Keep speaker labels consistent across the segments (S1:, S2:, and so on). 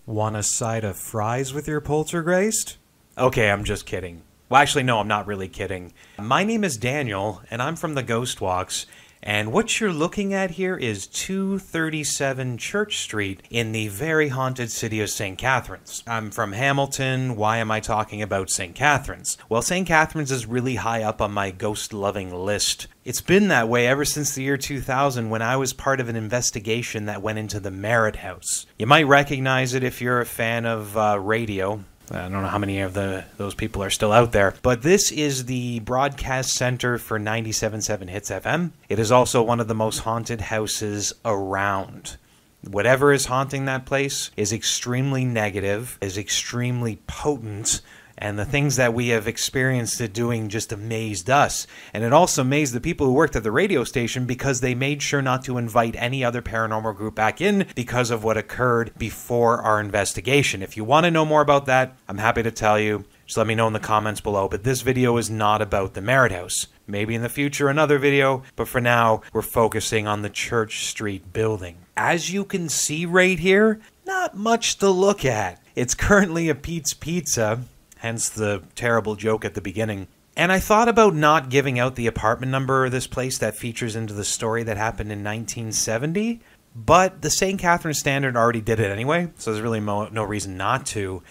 S1: Want a side of fries with your poltergeist? Okay, I'm just kidding. Well, actually, no, I'm not really kidding. My name is Daniel, and I'm from the Ghost Walks, and what you're looking at here is 237 Church Street in the very haunted city of St. Catharines. I'm from Hamilton. Why am I talking about St. Catharines? Well, St. Catharines is really high up on my ghost-loving list. It's been that way ever since the year 2000 when I was part of an investigation that went into the Merritt House. You might recognize it if you're a fan of radio. I don't know how many of those people are still out there, but this is the broadcast center for 97.7 Hits FM. It is also one of the most haunted houses around. Whatever is haunting that place is extremely negative, is extremely potent, and the things that we have experienced it doing just amazed us. And it also amazed the people who worked at the radio station because they made sure not to invite any other paranormal group back in because of what occurred before our investigation. If you want to know more about that, I'm happy to tell you. Just let me know in the comments below. But this video is not about the Merritt House. Maybe in the future another video, but for now, we're focusing on the Church Street building. As you can see right here, not much to look at. It's currently a Pete's Pizza, hence the terrible joke at the beginning. And I thought about not giving out the apartment number of this place that features into the story that happened in 1970, but the St. Catharines Standard already did it anyway, so there's really no reason not to.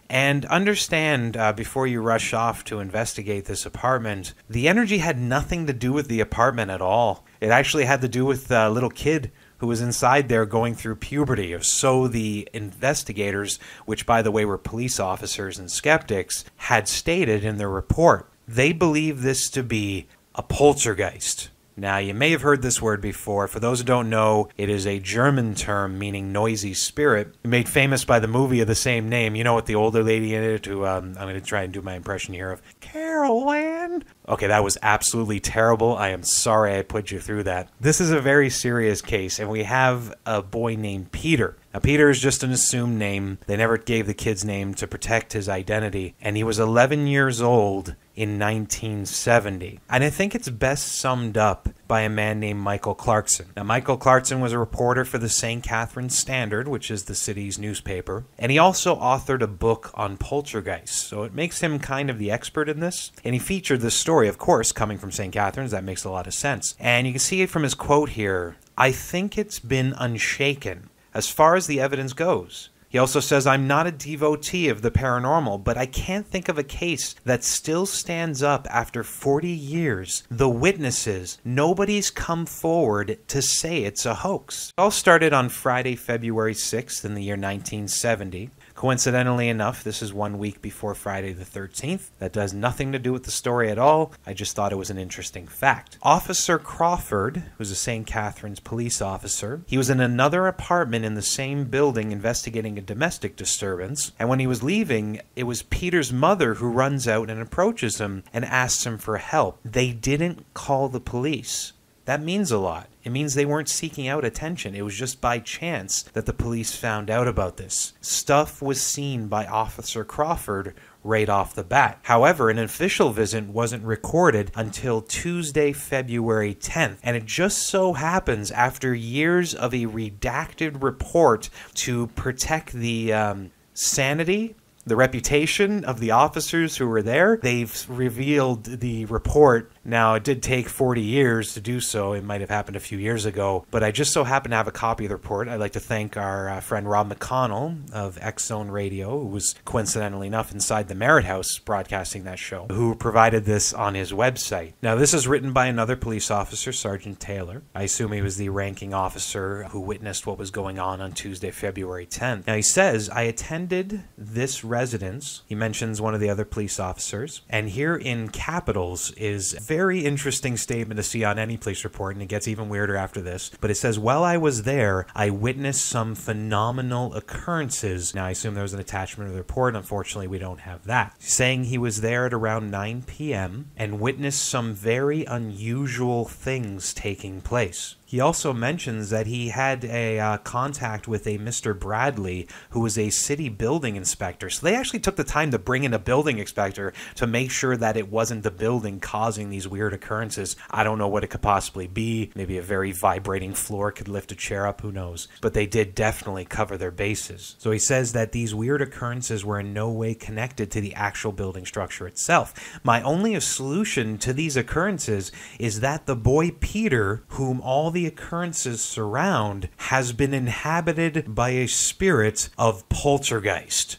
S1: And understand, before you rush off to investigate this apartment, the energy had nothing to do with the apartment at all. It actually had to do with a little kid who was inside there going through puberty, or so the investigators, which by the way were police officers and skeptics, had stated in their report. They believe this to be a poltergeist. Now, you may have heard this word before. For those who don't know, it is a German term meaning noisy spirit, made famous by the movie of the same name. You know, with the older lady in it who, I'm going to try and do my impression here of Carol Ann. Okay, that was absolutely terrible. I am sorry I put you through that. This is a very serious case, and we have a boy named Peter. Now, Peter is just an assumed name. They never gave the kid's name to protect his identity, and he was 11 years old in 1970. And I think it's best summed up by a man named Michael Clarkson. Now, Michael Clarkson was a reporter for the St. Catharines Standard, which is the city's newspaper, and he also authored a book on poltergeists, so it makes him kind of the expert in this. And he featured this story, of course, coming from St. Catharines. That makes a lot of sense. And you can see it from his quote here, "I think it's been unshaken as far as the evidence goes." He also says, "I'm not a devotee of the paranormal, but I can't think of a case that still stands up after 40 years. The witnesses, nobody's come forward to say it's a hoax." It all started on Friday, February 6th in the year 1970. Coincidentally enough, this is 1 week before Friday the 13th. That does nothing to do with the story at all. I just thought it was an interesting fact. Officer Crawford, who's a St. Catharines police officer, he was in another apartment in the same building investigating a domestic disturbance. And when he was leaving, it was Peter's mother who runs out and approaches him and asks him for help. They didn't call the police. That means a lot. It means they weren't seeking out attention. It was just by chance that the police found out about this. Stuff was seen by Officer Crawford right off the bat. However, an official visit wasn't recorded until Tuesday, February 10th. And it just so happens after years of a redacted report to protect the sanity, the reputation of the officers who were there, they've revealed the report. Now, it did take 40 years to do so. It might have happened a few years ago, but I just so happen to have a copy of the report. I'd like to thank our friend Rob McConnell of XZone Radio, who was coincidentally enough inside the Merritt House broadcasting that show, who provided this on his website. Now, this is written by another police officer, Sergeant Taylor. I assume he was the ranking officer who witnessed what was going on Tuesday, February 10th. Now, he says, "I attended this residence." He mentions one of the other police officers, and here in capitals is very interesting statement to see on any police report, and it gets even weirder after this. But it says, "While I was there, I witnessed some phenomenal occurrences." Now, I assume there was an attachment of the report. Unfortunately, we don't have that. Saying he was there at around 9 p.m. and witnessed some very unusual things taking place. He also mentions that he had a contact with a Mr. Bradley, who was a city building inspector. So they actually took the time to bring in a building inspector to make sure that it wasn't the building causing these weird occurrences. I don't know what it could possibly be. Maybe a very vibrating floor could lift a chair up, who knows. But they did definitely cover their bases. So he says that these weird occurrences were in no way connected to the actual building structure itself. My only solution to these occurrences is that the boy Peter, whom all the occurrences surround, has been inhabited by a spirit of poltergeist.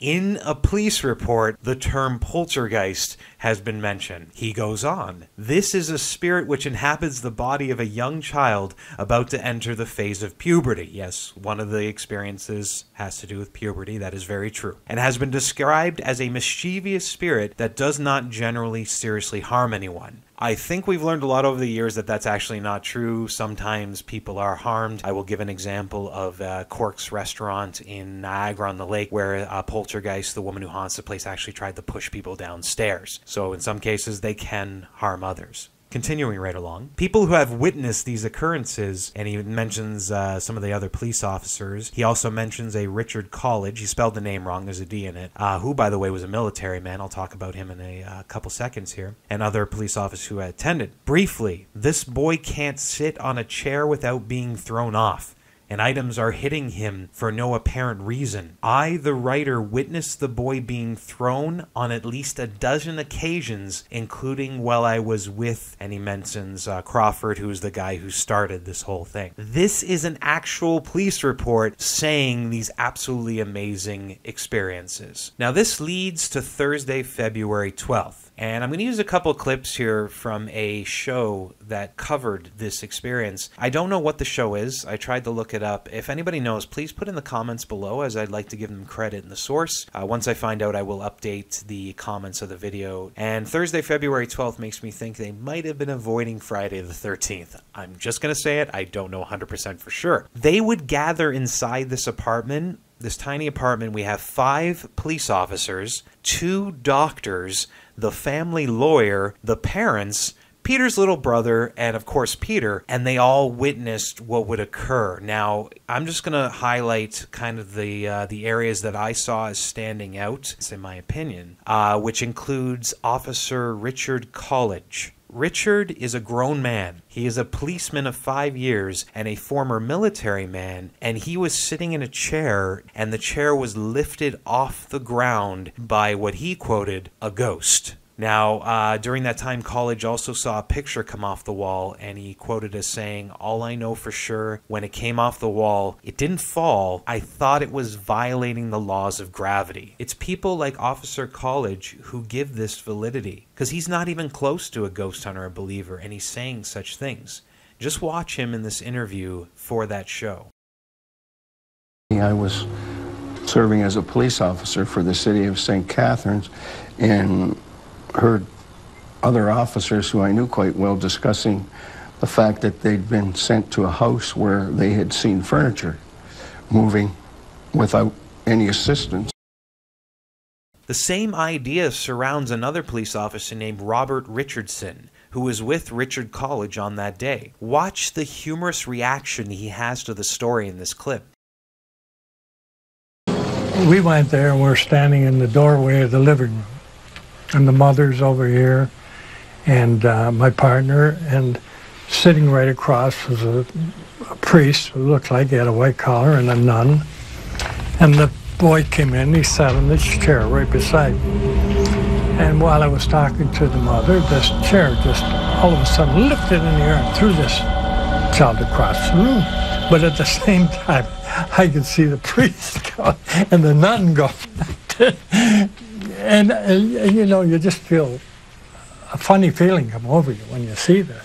S1: In a police report, the term poltergeist has been mentioned. He goes on, "This is a spirit which inhabits the body of a young child about to enter the phase of puberty." Yes, one of the experiences has to do with puberty. That is very true. And has been described as a mischievous spirit that does not generally seriously harm anyone. I think we've learned a lot over the years that that's actually not true. Sometimes people are harmed. I will give an example of Cork's restaurant in Niagara-on-the-Lake where Poltergeist, the woman who haunts the place, actually tried to push people downstairs. So in some cases, they can harm others. Continuing right along, people who have witnessed these occurrences, and he mentions some of the other police officers. He also mentions a Richard College. He spelled the name wrong. There's a D in it. Who, by the way, was a military man. I'll talk about him in a couple seconds here. And other police officers who had attended. Briefly, this boy can't sit on a chair without being thrown off, and items are hitting him for no apparent reason. I, the writer, witnessed the boy being thrown on at least a dozen occasions, including while I was with, and he mentions Crawford, who's the guy who started this whole thing. This is an actual police report saying these absolutely amazing experiences. Now, this leads to Thursday, February 12th. And I'm going to use a couple clips here from a show that covered this experience. I don't know what the show is. I tried to look it up. If anybody knows, please put in the comments below, as I'd like to give them credit in the source. Once I find out, I will update the comments of the video. And Thursday, February 12th makes me think they might have been avoiding Friday the 13th. I'm just going to say it. I don't know 100% for sure. They would gather inside this apartment. This tiny apartment. We have 5 police officers, 2 doctors, the family lawyer, the parents, Peter's little brother, and of course Peter, and they all witnessed what would occur. Now, I'm just going to highlight kind of the areas that I saw as standing out, in my opinion, which includes Officer Richard College. Richard is a grown man. He is a policeman of 5 years and a former military man, and he was sitting in a chair, and the chair was lifted off the ground by what he quoted, a ghost. Now, during that time, College also saw a picture come off the wall, and he quoted as saying, "All I know for sure, when it came off the wall, it didn't fall. I thought it was violating the laws of gravity." It's people like Officer College who give this validity, because he's not even close to a ghost hunter or believer, and he's saying such things. Just watch him in this interview for that show.
S2: I was serving as a police officer for the city of St. Catharines, and heard other officers who I knew quite well discussing the fact that they'd been sent to a house where they had seen furniture moving without any assistance.
S1: The same idea surrounds another police officer named Robert Richardson, who was with Richard College on that day. Watch the humorous reaction he has to the story in this clip.
S3: We went there and we're standing in the doorway of the living room. And the mother's over here, and my partner, and sitting right across was a priest who looked like he had a white collar, and a nun. And the boy came in, he sat in this chair right beside me. And while I was talking to the mother, this chair just all of a sudden lifted in the air and threw this child across the room. But at the same time, I could see the priest go and the nun go. And you know, you just feel a funny feeling come over you when you see this.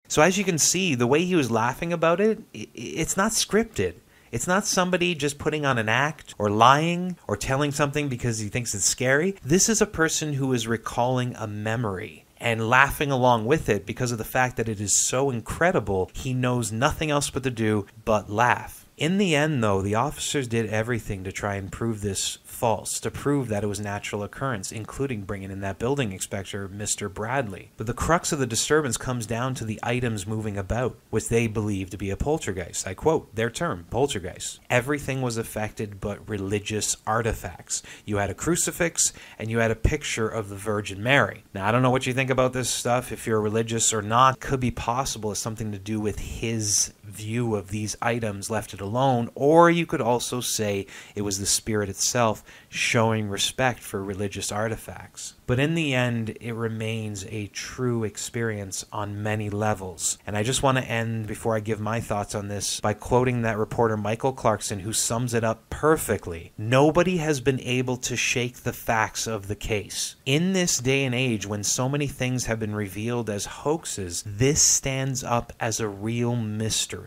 S1: So as you can see, the way he was laughing about it, it's not scripted. It's not somebody just putting on an act or lying or telling something because he thinks it's scary. This is a person who is recalling a memory and laughing along with it because of the fact that it is so incredible. He knows nothing else but to do but laugh. In the end, though, the officers did everything to try and prove this false, to prove that it was a natural occurrence, including bringing in that building inspector, Mr. Bradley. But the crux of the disturbance comes down to the items moving about, which they believe to be a poltergeist. I quote their term, poltergeist. Everything was affected but religious artifacts. You had a crucifix and you had a picture of the Virgin Mary. Now, I don't know what you think about this stuff, if you're religious or not. It could be possible it's something to do with his view of these items, left it alone, or you could also say it was the spirit itself showing respect for religious artifacts. But in the end, it remains a true experience on many levels. And I just want to end, before I give my thoughts on this, by quoting that reporter Michael Clarkson, who sums it up perfectly. Nobody has been able to shake the facts of the case. In this day and age, when so many things have been revealed as hoaxes, this stands up as a real mystery.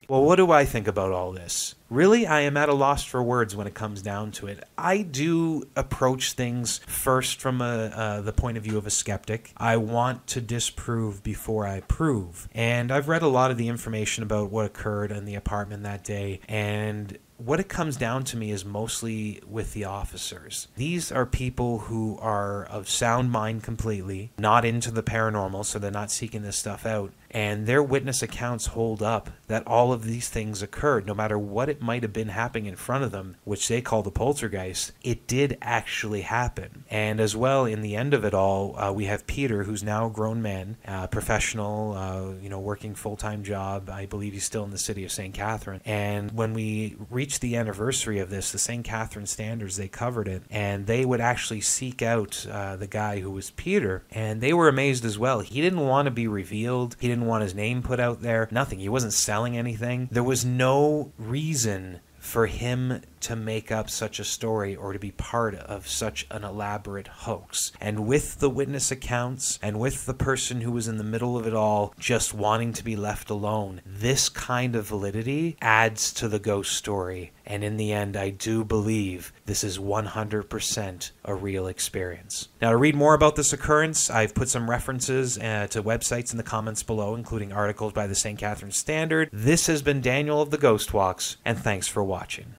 S1: Well, what do I think about all this? Really, I am at a loss for words when it comes down to it. I do approach things first from the point of view of a skeptic. I want to disprove before I prove. And I've read a lot of the information about what occurred in the apartment that day, and what it comes down to me is mostly with the officers. These are people who are of sound mind completely, not into the paranormal, so they're not seeking this stuff out. And their witness accounts hold up that all of these things occurred, no matter what it might have been happening in front of them, which they call the poltergeist. It did actually happen. And as well, in the end of it all, we have Peter, who's now a grown man, professional, working full-time job. I believe he's still in the city of St. Catharines. And when we reached the anniversary of this, the St. Catharines Standards, they covered it, and they would actually seek out the guy who was Peter, and they were amazed as well. He didn't want to be revealed. He didn't want his name put out there. Nothing. He wasn't selling anything. There was no reason for him to make up such a story or to be part of such an elaborate hoax. And with the witness accounts and with the person who was in the middle of it all just wanting to be left alone, this kind of validity adds to the ghost story. And in the end, I do believe this is 100% a real experience. Now, to read more about this occurrence, I've put some references to websites in the comments below, including articles by the St. Catharines Standard. This has been Daniel of the Ghost Walks, and thanks for watching.